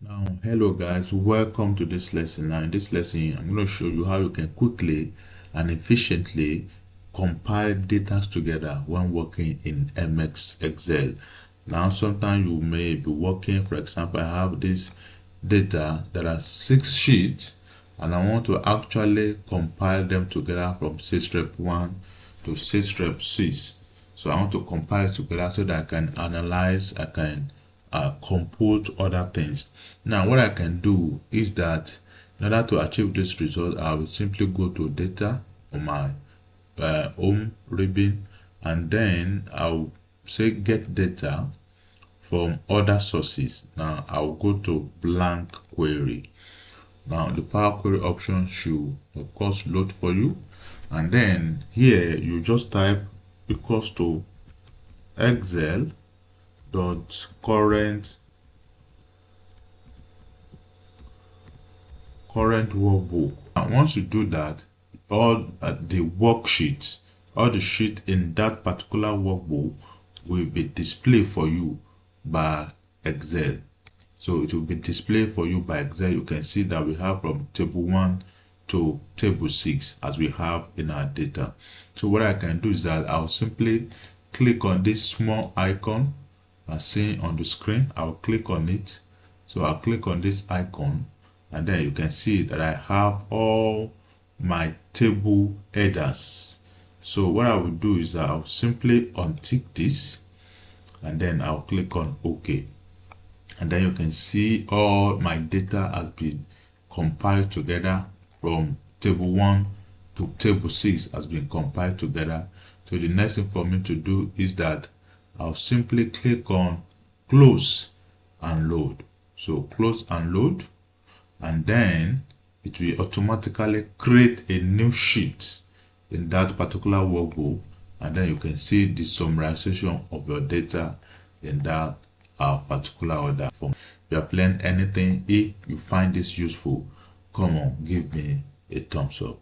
Now, hello guys, welcome to this lesson. Now in this lesson, I'm going to show you how you can quickly and efficiently compile data together when working in MX Excel. Now, sometimes you may be working, for example, I have this data that are 6 sheets and I want to actually compile them together from sys rep 1 to sys rep 6. So I want to compile it together so that I can analyze, I can compute other things. Now what I can do is that in order to achieve this result, I will simply go to data on my home ribbon, and then I'll say get data from other sources. Now I'll go to blank query. Now the Power Query option should of course load for you, and then here you just type equals to Excel dot current workbook. And once you do that, all the worksheets, all the sheet in that particular workbook will be displayed for you by Excel. So it will be displayed for you by Excel. You can see that we have from table 1 to table 6 as we have in our data. So what I can do is that I'll simply click on this small icon as seen on the screen. I'll click on it. So I'll click on this icon, and then you can see that I have all my table headers. So what I will do is that I'll simply untick this, and then I'll click on OK. And then you can see all my data has been compiled together from table 1 to table 6 has been compiled together. So the next thing for me to do is that I'll simply click on close and load. So close and load, and then it will automatically create a new sheet in that particular workbook, and then you can see the summarization of your data in that particular order form. If you have learned anything, if you find this useful, come on, give me a thumbs up.